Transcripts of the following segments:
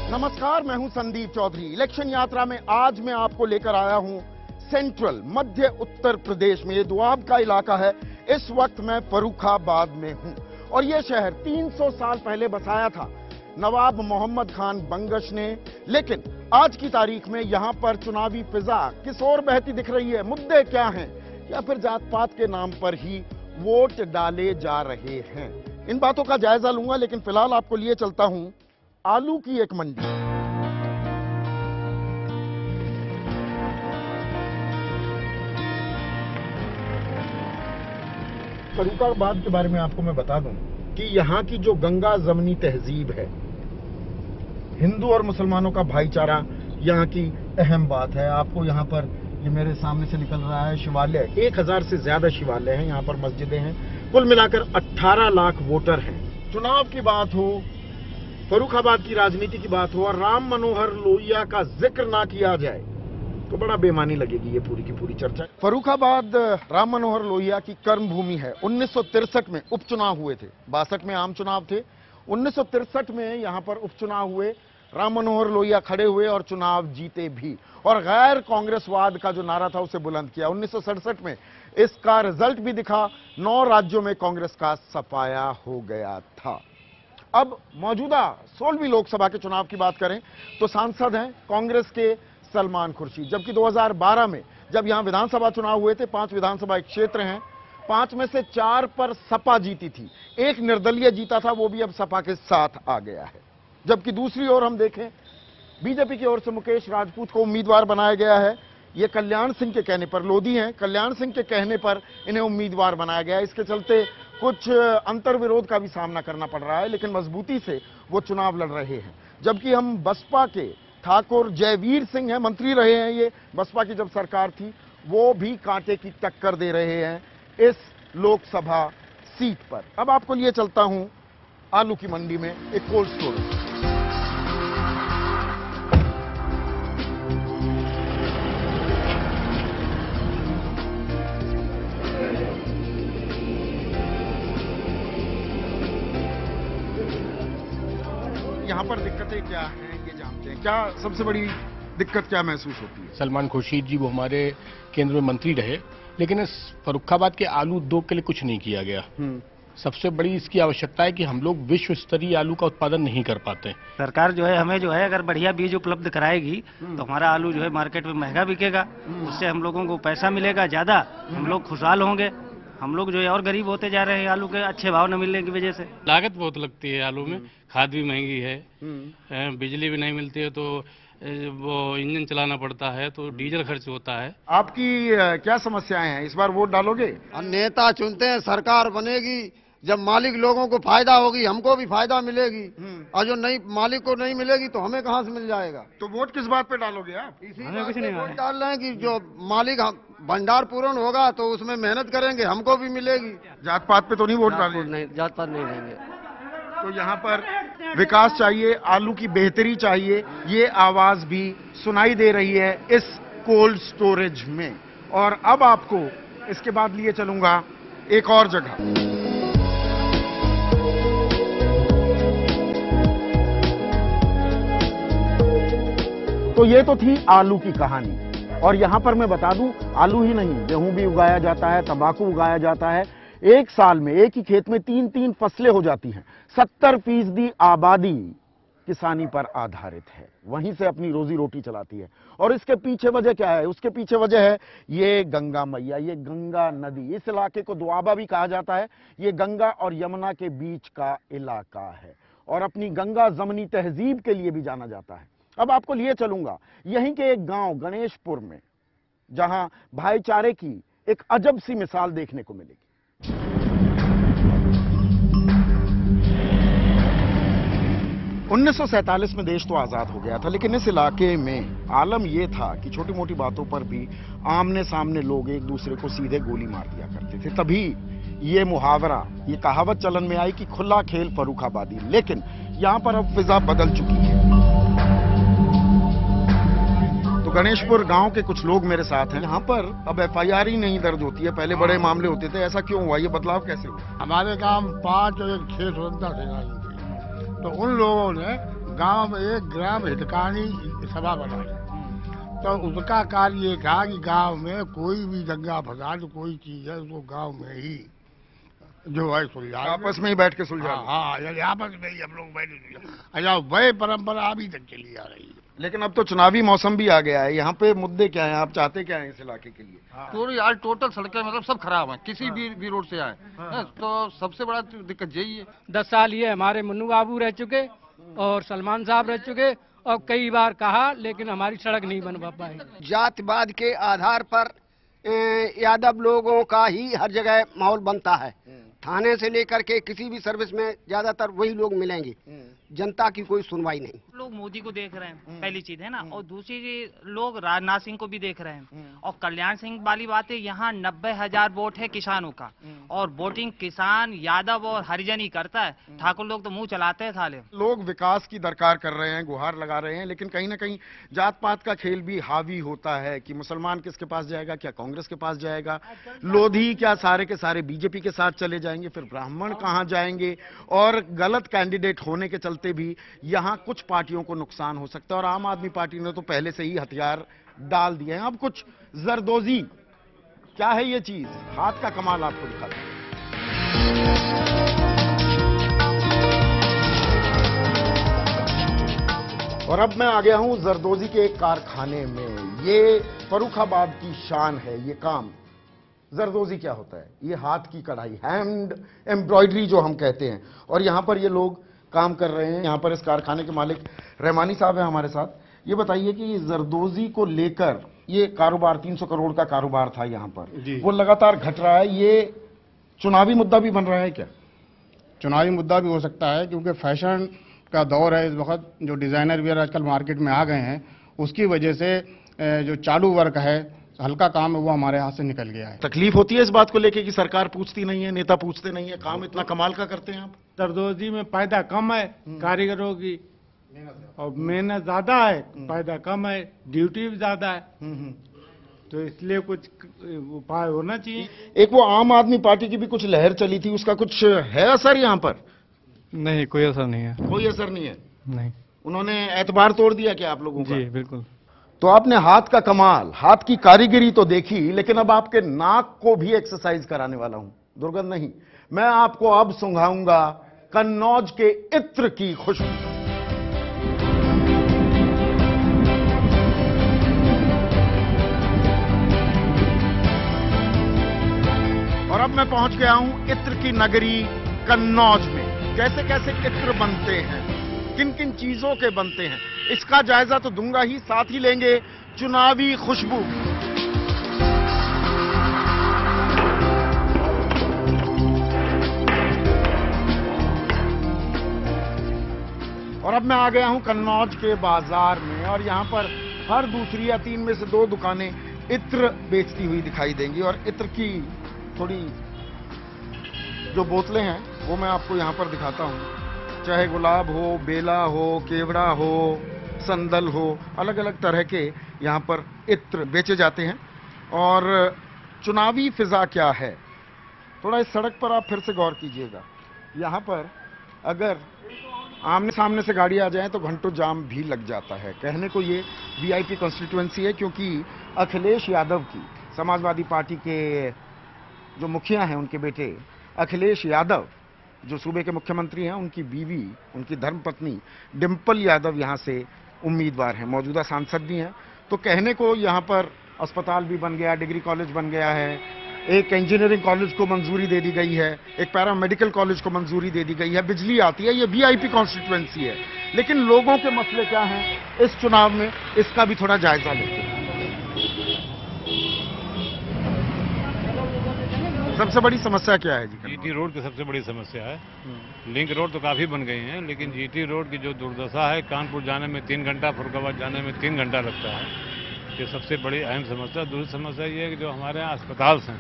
नमस्कार, मैं हूं संदीप चौधरी। इलेक्शन यात्रा में आज मैं आपको लेकर आया हूं सेंट्रल मध्य उत्तर प्रदेश में। ये दुआब का इलाका है। इस वक्त मैं फर्रुखाबाद में हूं और यह शहर 300 साल पहले बसाया था नवाब मोहम्मद खान बंगश ने। लेकिन आज की तारीख में यहां पर चुनावी फिजा किस ओर बहती दिख रही है? मुद्दे क्या हैं? या फिर जात पात के नाम पर ही वोट डाले जा रहे हैं? इन बातों का जायजा लूंगा, लेकिन फिलहाल आपको लिए चलता हूं आलू की एक मंडी। फर्रुखाबाद के बारे में आपको मैं बता दूं कि यहाँ की जो गंगा जमनी तहजीब है, हिंदू और मुसलमानों का भाईचारा यहाँ की अहम बात है। आपको यहाँ पर ये मेरे सामने से निकल रहा है शिवालय। 1000 से ज्यादा शिवालय हैं, यहाँ पर मस्जिदें हैं। कुल मिलाकर 18 लाख वोटर हैं। चुनाव की बात हो, फर्रुखाबाद की राजनीति की बात हो और राम मनोहर लोहिया का जिक्र ना किया जाए तो बड़ा बेमानी लगेगी ये पूरी की पूरी चर्चा। फर्रुखाबाद राम मनोहर लोहिया की कर्म भूमि है। 1963 में उपचुनाव हुए थे, 62 में आम चुनाव थे। 1963 में यहां पर उपचुनाव हुए, राम मनोहर लोहिया खड़े हुए और चुनाव जीते भी, और गैर कांग्रेसवाद का जो नारा था उसे बुलंद किया। 1967 में इसका रिजल्ट भी दिखा। 9 राज्यों में कांग्रेस का सफाया हो गया था। अब मौजूदा 16वीं लोकसभा के चुनाव की बात करें तो सांसद हैं कांग्रेस के सलमान खुर्शीद, जबकि 2012 में जब यहां विधानसभा चुनाव हुए थे, 5 विधानसभा क्षेत्र हैं, 5 में से 4 पर सपा जीती थी, 1 निर्दलीय जीता था, वो भी अब सपा के साथ आ गया है। जबकि दूसरी ओर हम देखें, बीजेपी की ओर से मुकेश राजपूत को उम्मीदवार बनाया गया है। ये कल्याण सिंह के कहने पर, लोधी हैं, कल्याण सिंह के कहने पर इन्हें उम्मीदवार बनाया गया है। इसके चलते कुछ अंतर विरोध का भी सामना करना पड़ रहा है, लेकिन मजबूती से वो चुनाव लड़ रहे हैं। जबकि हम बसपा के ठाकुर जयवीर सिंह हैं, मंत्री रहे हैं ये बसपा की जब सरकार थी, वो भी कांटे की टक्कर दे रहे हैं इस लोकसभा सीट पर। अब आपको लिए चलता हूं आलू की मंडी में एक कोल्ड स्टोरेज। यहाँ पर दिक्कतें क्या हैं ये जानते हैं। क्या सबसे बड़ी दिक्कत क्या महसूस होती है? सलमान खुर्शीद जी वो हमारे केंद्र में मंत्री रहे, लेकिन इस फर्रुखाबाद के आलू उद्योग के लिए कुछ नहीं किया गया। सबसे बड़ी इसकी आवश्यकता है कि हम लोग विश्व स्तरीय आलू का उत्पादन नहीं कर पाते। सरकार जो है हमें जो है अगर बढ़िया बीज उपलब्ध कराएगी तो हमारा आलू जो है मार्केट में महंगा बिकेगा, उससे हम लोगों को पैसा मिलेगा ज्यादा, हम लोग खुशहाल होंगे। हम लोग जो है और गरीब होते जा रहे हैं आलू के अच्छे भाव न मिलने की वजह से। लागत बहुत लगती है आलू में, खाद भी महंगी है, बिजली भी नहीं मिलती है, तो वो इंजन चलाना पड़ता है, तो डीजल खर्च होता है। आपकी क्या समस्याएं हैं? इस बार वोट डालोगे? नेता चुनते हैं, सरकार बनेगी, जब मालिक लोगों को फायदा होगी हमको भी फायदा मिलेगी, और जो नहीं मालिक को नहीं मिलेगी तो हमें कहां से मिल जाएगा? तो वोट किस बात पे डालोगे आप? इसी बात पे वोट डाल रहे हैं कि जो मालिक भंडार पूर्ण होगा तो उसमें मेहनत करेंगे, हमको भी मिलेगी। जात पात पे तो नहीं वोट डालेंगे? नहीं, जात पात नहीं देंगे। तो यहाँ पर विकास चाहिए, आलू की बेहतरी चाहिए, ये आवाज भी सुनाई दे रही है इस कोल्ड स्टोरेज में। और अब आपको इसके बाद लिए चलूंगा एक और जगह। तो ये तो थी आलू की कहानी, और यहां पर मैं बता दूं, आलू ही नहीं, गेहूं भी उगाया जाता है, तंबाकू उगाया जाता है। एक साल में एक ही खेत में 3-3 फसलें हो जाती हैं। 70% आबादी किसानी पर आधारित है, वहीं से अपनी रोजी रोटी चलाती है। और इसके पीछे वजह क्या है? उसके पीछे वजह है ये गंगा मैया, ये गंगा नदी। इस इलाके को दुआबा भी कहा जाता है। ये गंगा और यमुना के बीच का इलाका है और अपनी गंगा जमनी तहजीब के लिए भी जाना जाता है। अब आपको लिए चलूंगा यहीं के एक गांव गणेशपुर में, जहां भाईचारे की एक अजब सी मिसाल देखने को मिलेगी। 1947 में देश तो आजाद हो गया था, लेकिन इस इलाके में आलम यह था कि छोटी मोटी बातों पर भी आमने सामने लोग एक दूसरे को सीधे गोली मार दिया करते थे। तभी ये मुहावरा, ये कहावत चलन में आई कि खुला खेल फर्रुखाबादी। लेकिन यहां पर अब फिजा बदल चुकी है। तो गणेशपुर गांव के कुछ लोग मेरे साथ हैं। यहां पर अब FIR ही नहीं दर्ज होती है, पहले बड़े मामले होते थे। ऐसा क्यों हुआ? ये बदलाव कैसे हुआ? हमारे गांव में 5 और 6 स्वतंत्रता सेनानी थे, तो उन लोगों ने गांव में एक ग्राम हितकानी सभा बनाई। तो उसका कार्य ये था कि गांव में कोई भी दंगा फसाद कोई चीज है उसको गांव में ही जो है सुलझा, आपस में ही बैठ के सुलझा। हाँ, यानी आपस में ही हम लोग बैठे। अच्छा, वही परंपरा अभी तक चली आ रही है। लेकिन अब तो चुनावी मौसम भी आ गया है। यहाँ पे मुद्दे क्या हैं? आप चाहते क्या हैं इस इलाके के लिए? पूरी आज टोटल सड़कें मतलब सब खराब हैं, किसी भी रोड से आए तो सबसे बड़ा दिक्कत यही है। 10 साल ये हमारे मुन्नू बाबू रह चुके और सलमान साहब रह चुके और कई बार कहा, लेकिन हमारी सड़क नहीं बनवा पाई। जातिवाद के आधार पर यादव लोगों का ही हर जगह माहौल बनता है। थाने से लेकर के किसी भी सर्विस में ज्यादातर वही लोग मिलेंगे, जनता की कोई सुनवाई नहीं। लोग मोदी को देख रहे हैं, पहली चीज है ना, और दूसरी चीज लोग राजनाथ सिंह को भी देख रहे हैं। और कल्याण सिंह वाली बात है, यहाँ 90,000 वोट है किसानों का, और वोटिंग किसान यादव और हरिजन ही करता है। ठाकुर लोग तो मुंह चलाते हैं साले। लोग विकास की दरकार कर रहे हैं, गुहार लगा रहे हैं, लेकिन कहीं ना कहीं जात पात का खेल भी हावी होता है कि मुसलमान किसके पास जाएगा, क्या कांग्रेस के पास जाएगा, लोधी क्या सारे के सारे बीजेपी के साथ चले जाएंगे, फिर ब्राह्मण कहां जाएंगे। और गलत कैंडिडेट होने के चलते भी यहां कुछ पार्टियों को नुकसान हो सकता है। और आम आदमी पार्टी ने तो पहले से ही हथियार डाल दिए हैं। अब कुछ जरदोजी, क्या है ये चीज? हाथ का कमाल आपको दिखाता हूं। और अब मैं आ गया हूं जरदोजी के एक कारखाने में। ये फर्रुखाबाद की शान है ये काम। जरदोजी क्या होता है? ये हाथ की कढ़ाई, हैंड एम्ब्रॉयडरी जो हम कहते हैं। और यहां पर ये लोग काम कर रहे हैं। यहां पर इस कारखाने के मालिक रहमानी साहब हैं हमारे साथ। ये बताइए कि जरदोजी को लेकर ये कारोबार 300 करोड़ का कारोबार था यहां पर, वो लगातार घट रहा है। ये चुनावी मुद्दा भी बन रहा है क्या? चुनावी मुद्दा भी हो सकता है, क्योंकि फैशन का दौर है इस वक्त। जो डिजाइनर वेयर आजकल मार्केट में आ गए हैं, उसकी वजह से जो चालू वर्क है, हल्का काम है, वो हमारे हाथ से निकल गया है। तकलीफ होती है इस बात को लेकर कि सरकार पूछती नहीं है, नेता पूछते नहीं है? काम इतना कमाल का करते हैं आप। जरदोजी में पैदा कम है कारीगरों की, और मेहनत ज्यादा है, पैदा कम है, ड्यूटी भी ज्यादा है, तो इसलिए कुछ उपाय होना चाहिए। एक वो आम आदमी पार्टी की भी कुछ लहर चली थी, उसका कुछ है असर यहाँ पर? नहीं, कोई असर नहीं है। कोई असर नहीं है? नहीं। उन्होंने एतबार तोड़ दिया क्या आप लोगों का? जी बिल्कुल। तो आपने हाथ का कमाल, हाथ की कारीगरी तो देखी, लेकिन अब आपके नाक को भी एक्सरसाइज कराने वाला हूं। दुर्गंध नहीं, मैं आपको अब सुंघाऊंगा कन्नौज के इत्र की खुशबू। और अब मैं पहुंच गया हूं इत्र की नगरी कन्नौज में। कैसे कैसे इत्र बनते हैं, किन किन चीजों के बनते हैं, इसका जायजा तो दूंगा ही, साथ ही लेंगे चुनावी खुशबू। और अब मैं आ गया हूं कन्नौज के बाजार में, और यहां पर हर दूसरी या 3 में से 2 दुकानें इत्र बेचती हुई दिखाई देंगी। और इत्र की थोड़ी जो बोतलें हैं वो मैं आपको यहां पर दिखाता हूं। चाहे गुलाब हो, बेला हो, केवड़ा हो, संदल हो, अलग अलग तरह के यहाँ पर इत्र बेचे जाते हैं। और चुनावी फिजा क्या है, थोड़ा इस सड़क पर आप फिर से गौर कीजिएगा। यहाँ पर अगर आमने सामने से गाड़ी आ जाए तो घंटों जाम भी लग जाता है। कहने को ये वीआईपी कॉन्स्टिट्यूएंसी है, क्योंकि अखिलेश यादव की, समाजवादी पार्टी के जो मुखिया हैं, उनके बेटे अखिलेश यादव जो सूबे के मुख्यमंत्री हैं, उनकी बीवी, उनकी धर्मपत्नी डिंपल यादव यहाँ से उम्मीदवार हैं, मौजूदा सांसद भी हैं। तो कहने को यहाँ पर अस्पताल भी बन गया, डिग्री कॉलेज बन गया है, एक इंजीनियरिंग कॉलेज को मंजूरी दे दी गई है, एक पैरामेडिकल कॉलेज को मंजूरी दे दी गई है, बिजली आती है। ये वीआईपी कॉन्स्टिट्यूएंसी है। लेकिन लोगों के मसले क्या हैं इस चुनाव में, इसका भी थोड़ा जायजा लेते हैं। सबसे बड़ी समस्या क्या है जी? जीटी रोड की सबसे बड़ी समस्या है। लिंक रोड तो काफ़ी बन गई हैं, लेकिन जीटी रोड की जो दुर्दशा है, कानपुर जाने में 3 घंटा, फरुखाबाद जाने में 3 घंटा लगता है। ये सबसे बड़ी अहम समस्या। दूसरी समस्या ये है कि जो हमारे यहाँ अस्पताल हैं,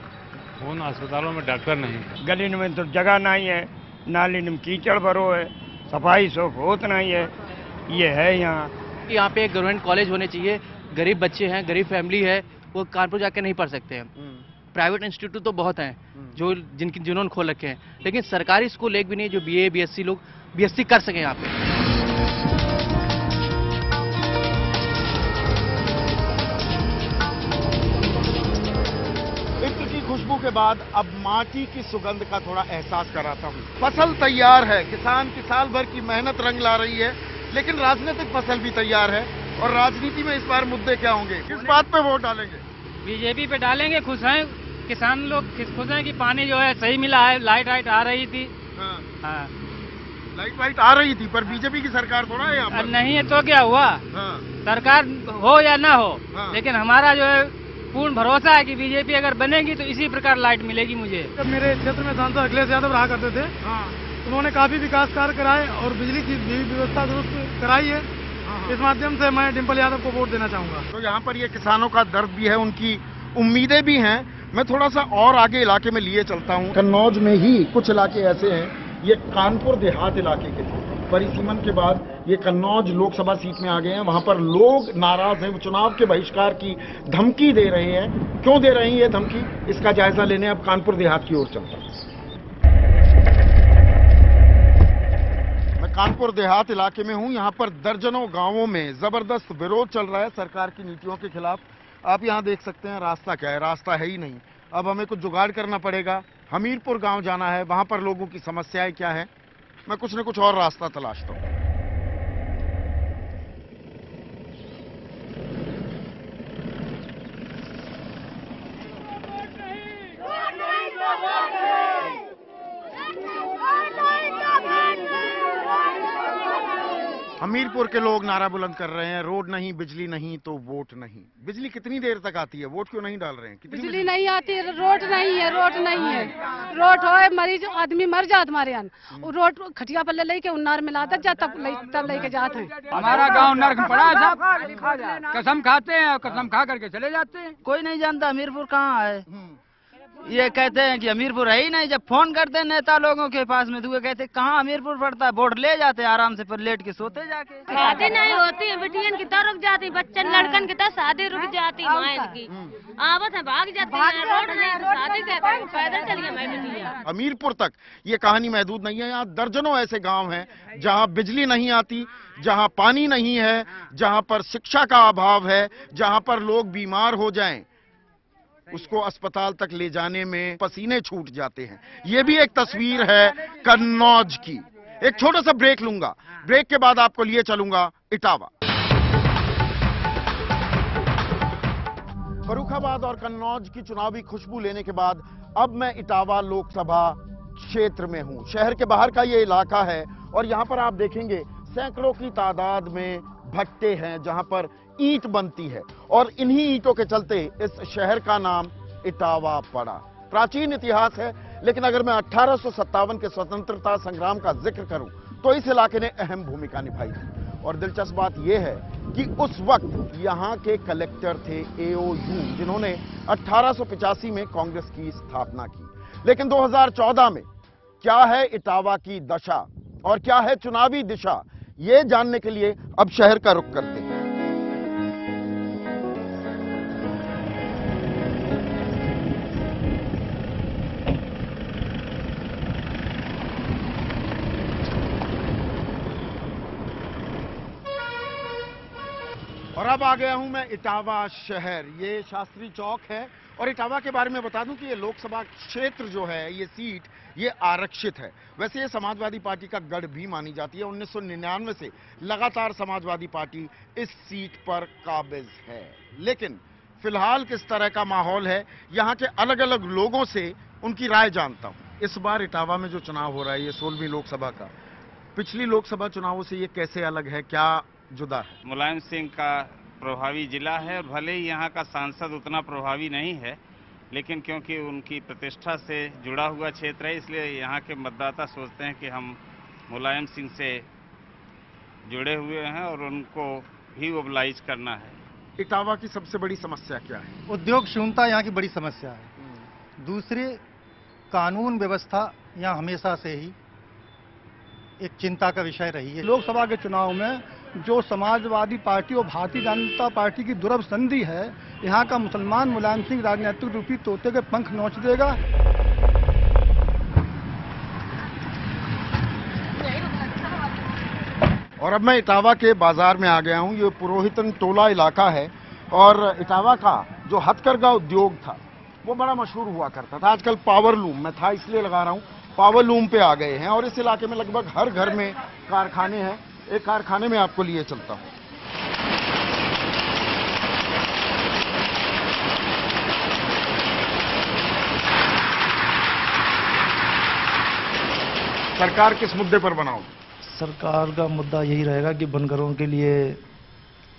उन अस्पतालों में डॉक्टर नहीं है। गली में तो जगह नहीं है, नाली में कीचड़ भरो है, सफाई सब होत नहीं है, ये है यहाँ पे एक गवर्नमेंट कॉलेज होने चाहिए। गरीब बच्चे हैं, गरीब फैमिली है, वो कानपुर जाके नहीं पढ़ सकते हैं। प्राइवेट इंस्टीट्यूट तो बहुत हैं जो जिन्होंने खोल रखे हैं, लेकिन सरकारी स्कूल एक भी नहीं जो बीए बीएससी लोग बीएससी कर सके यहाँ पे। इत्र की खुशबू के बाद अब माटी की सुगंध का थोड़ा एहसास कराता हूँ। फसल तैयार है, किसान की साल भर की मेहनत रंग ला रही है, लेकिन राजनीतिक फसल भी तैयार है। और राजनीति में इस बार मुद्दे क्या होंगे, किस बात पे वोट डालेंगे? बीजेपी पे डालेंगे। खुश हैं किसान लोग, खुश हैं कि पानी जो है सही मिला है, लाइट वाइट आ रही थी। हाँ। लाइट वाइट आ रही थी, पर बीजेपी की सरकार थोड़ा है यहाँ पर। नहीं है तो क्या हुआ, सरकार हो या ना हो, लेकिन हमारा जो है पूर्ण भरोसा है कि बीजेपी अगर बनेगी तो इसी प्रकार लाइट मिलेगी। मुझे जब मेरे क्षेत्र में सांसद अखिलेश यादव रहा करते थे, उन्होंने काफी विकास कार्य कराए और बिजली की भी व्यवस्था दुरुस्त कराई है। इस माध्यम से मैं डिम्पल यादव को वोट देना चाहूंगा। तो यहाँ पर ये किसानों का दर्द भी है, उनकी उम्मीदें भी हैं। मैं थोड़ा सा और आगे इलाके में लिए चलता हूँ। कन्नौज में ही कुछ इलाके ऐसे हैं, ये कानपुर देहात इलाके के थे, परिसीमन के बाद ये कन्नौज लोकसभा सीट में आ गए हैं। वहां पर लोग नाराज हैं, वो चुनाव के बहिष्कार की धमकी दे रहे हैं। क्यों दे रहे हैं ये धमकी, इसका जायजा लेने अब कानपुर देहात की ओर चलता हूँ। मैं कानपुर देहात इलाके में हूँ। यहाँ पर दर्जनों गांवों में जबरदस्त विरोध चल रहा है सरकार की नीतियों के खिलाफ। आप यहाँ देख सकते हैं रास्ता क्या है, रास्ता है ही नहीं। अब हमें कुछ जुगाड़ करना पड़ेगा। हमीरपुर गांव जाना है, वहां पर लोगों की समस्याएं क्या है। मैं कुछ न कुछ और रास्ता तलाशता हूं। हमीरपुर के लोग नारा बुलंद कर रहे हैं, रोड नहीं, बिजली नहीं तो वोट नहीं। बिजली कितनी देर तक आती है, वोट क्यों नहीं डाल रहे हैं? बिजली नहीं आती, रोड नहीं है, रोड नहीं है। रोड हो मरीज आदमी मर जात हमारे यहाँ, रोड खटिया पर ले के उन्नार मिला तक जा तब लेके जाते हैं। हमारा गांव नर्क में पड़ा है साहब, कसम खाते हैं और कसम खा करके चले जाते हैं। कोई नहीं जानता हमीरपुर कहाँ है। ये कहते हैं कि हमीरपुर है ही नहीं। जब फोन करते हैं नेता लोगों के पास में, दूसरे कहते कहाँ हमीरपुर पड़ता है, वोट ले जाते हैं आराम से, पर लेट के सोते जाके। शादी नहीं होती है, बेटियन की तो रुक जाती, बच्चन लड़कन की तो शादी रुक जाती है की। आवत है भाग जाती है, रोड नहीं तो शादी पैदल चली हमारी बेटियां। हमीरपुर तक ये कहानी महदूद नहीं है। यहाँ दर्जनों ऐसे गाँव हैं जहाँ बिजली नहीं आती, जहाँ पानी नहीं है, जहाँ पर शिक्षा का अभाव है, जहाँ पर लोग बीमार हो जाएं उसको अस्पताल तक ले जाने में पसीने छूट जाते हैं। ये भी एक तस्वीर है कन्नौज की। एक छोटा सा ब्रेक लूंगा, ब्रेक के बाद आपको लिए चलूंगा इटावा। फर्रुखाबाद और कन्नौज की चुनावी खुशबू लेने के बाद अब मैं इटावा लोकसभा क्षेत्र में हूं। शहर के बाहर का ये इलाका है और यहां पर आप देखेंगे सैकड़ों की तादाद में भट्टे हैं जहां पर ईंट बनती है और इन्हीं ईंटों के चलते इस शहर का नाम इटावा पड़ा। प्राचीन इतिहास है, लेकिन अगर मैं 1857 के स्वतंत्रता संग्राम का जिक्र करूं तो इस इलाके ने अहम भूमिका निभाई थी। और दिलचस्प बात यह है कि उस वक्त यहां के कलेक्टर थे एओयू, जिन्होंने 1885 में कांग्रेस की स्थापना की। लेकिन 2014 में क्या है इटावा की दशा और क्या है चुनावी दिशा, ये जानने के लिए अब शहर का रुख करते हैं। और अब आ गया हूं मैं इटावा शहर। ये शास्त्री चौक है और इटावा के बारे में बता दूं कि ये लोकसभा क्षेत्र जो है, ये सीट, ये आरक्षित है। वैसे ये समाजवादी पार्टी का गढ़ भी मानी जाती है। 1999 से लगातार समाजवादी पार्टी इस सीट पर काबिज है। लेकिन फिलहाल किस तरह का माहौल है, यहाँ के अलग अलग लोगों से उनकी राय जानता हूँ। इस बार इटावा में जो चुनाव हो रहा है, ये 16वीं लोकसभा का, पिछली लोकसभा चुनावों से ये कैसे अलग है, क्या जुदा है? मुलायम सिंह का प्रभावी जिला है और भले ही यहाँ का सांसद उतना प्रभावी नहीं है, लेकिन क्योंकि उनकी प्रतिष्ठा से जुड़ा हुआ क्षेत्र है, इसलिए यहाँ के मतदाता सोचते हैं कि हम मुलायम सिंह से जुड़े हुए हैं और उनको भी मोबिलाइज करना है। इटावा की सबसे बड़ी समस्या क्या है? उद्योग शून्यता यहाँ की बड़ी समस्या है। दूसरे, कानून व्यवस्था यहाँ हमेशा से ही एक चिंता का विषय रही है। लोकसभा के चुनाव में जो समाजवादी पार्टी और भारतीय जनता पार्टी की दुर्लभ संधि है, यहाँ का मुसलमान मुलायम सिंह राजनीतिक रूपी तोते के पंख नोच देगा। और अब मैं इटावा के बाजार में आ गया हूँ। ये पुरोहितन टोला इलाका है और इटावा का जो हथकरघा उद्योग था वो बड़ा मशहूर हुआ करता था। आजकल पावर लूम, मैं था इसलिए लगा रहा हूँ, पावर लूम पे आ गए हैं और इस इलाके में लगभग हर घर में कारखाने हैं। एक कारखाने में आपको लिए चलता हूँ। सरकार किस मुद्दे पर बनाओ? सरकार का मुद्दा यही रहेगा कि बनकरों के लिए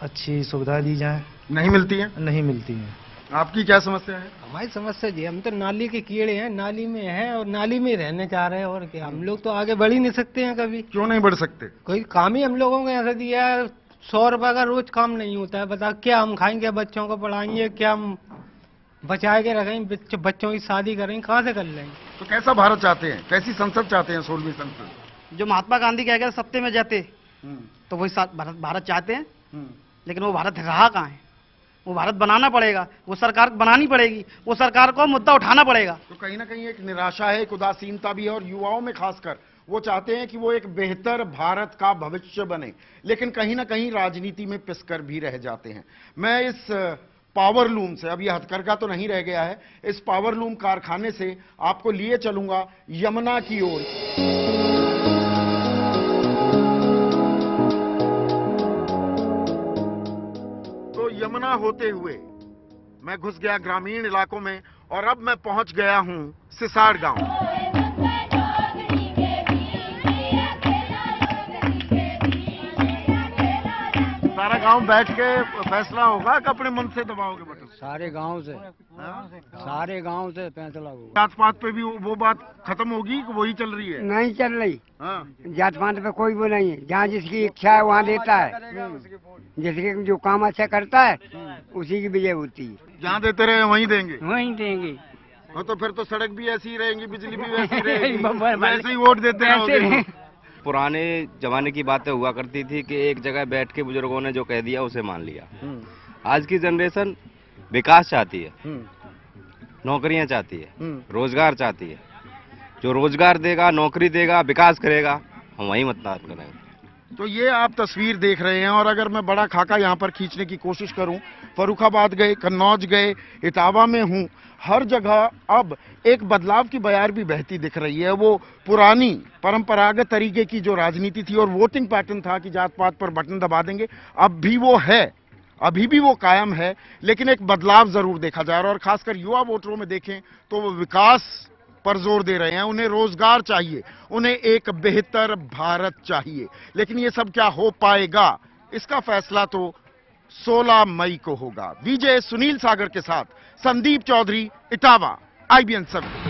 अच्छी सुविधाएं दी जाएं। नहीं मिलती हैं? नहीं मिलती हैं। आपकी क्या समस्या है? हमारी समस्या जी, हम तो नाली के कीड़े हैं, नाली में हैं और नाली में रहने चाह रहे हैं। और क्या, हम लोग तो आगे बढ़ ही नहीं सकते हैं कभी। क्यों नहीं बढ़ सकते? कोई काम ही हम लोगों को ऐसा दिया है, 100 रुपए का रोज काम नहीं होता है। बता क्या हम खाएंगे, बच्चों को पढ़ाएंगे, क्या हम बचा के रखेंगे, बच्चों की शादी करेंगे, कहाँ से कर लेंगे? तो कैसा भारत चाहते हैं, कैसी संसद चाहते हैं? 16वीं संसद जो महात्मा गांधी कह गए सत्ते में जाते, तो वही भारत चाहते हैं। लेकिन वो भारत रहा कहाँ है? वो भारत बनाना पड़ेगा, वो सरकार बनानी पड़ेगी, वो सरकार को मुद्दा उठाना पड़ेगा। तो कहीं ना कहीं एक निराशा है, एक उदासीनता भी है और युवाओं में खासकर वो चाहते हैं कि वो एक बेहतर भारत का भविष्य बने, लेकिन कहीं ना कहीं राजनीति में पिसकर भी रह जाते हैं। मैं इस पावर लूम से, अब ये हथकरघा तो नहीं रह गया है, इस पावर लूम कारखाने से आपको लिए चलूंगा यमुना की ओर। तो यमुना होते हुए मैं घुस गया ग्रामीण इलाकों में और अब मैं पहुंच गया हूं सिसाड़ गांव। सारा गांव बैठ के फैसला होगा कि अपने मन से दबाओगे बटन? सारे गांव से, सारे गांव से फैसला होगा। जात पात पे भी वो बात खत्म होगी कि वही चल रही है? नहीं चल रही। जात पात पे कोई वो नहीं है। जहाँ जिसकी इच्छा है वहाँ देता है। जिसके जो काम अच्छा करता है उसी की विजय होती है। जहाँ देते रहे वहीं देंगे? वहीं देंगे। तो फिर तो सड़क भी ऐसी ही रहेगी, बिजली भी वैसी रहेगी, वैसे ही वोट देते रहोगे। पुराने जमाने की बातें हुआ करती थी कि एक जगह बैठ के बुजुर्गों ने जो कह दिया उसे मान लिया। आज की जनरेशन विकास चाहती है, नौकरियां चाहती है, रोजगार चाहती है। जो रोजगार देगा, नौकरी देगा, विकास करेगा, हम वही मतदान करेंगे। तो ये आप तस्वीर देख रहे हैं और अगर मैं बड़ा खाका यहाँ पर खींचने की कोशिश करूं, फर्रुखाबाद गए, कन्नौज गए, इटावा में हूं, हर जगह अब एक बदलाव की बयार भी बहती दिख रही है। वो पुरानी परंपरागत तरीके की जो राजनीति थी और वोटिंग पैटर्न था कि जात पात पर बटन दबा देंगे, अब भी वो है, अभी भी वो कायम है, लेकिन एक बदलाव जरूर देखा जा रहा है। और खासकर युवा वोटरों में देखें तो वो विकास पर जोर दे रहे हैं। उन्हें रोजगार चाहिए, उन्हें एक बेहतर भारत चाहिए। लेकिन ये सब क्या हो पाएगा, इसका फैसला तो 16 मई को होगा। विजय सुनील सागर के साथ संदीप चौधरी, इटावा, IBN 7।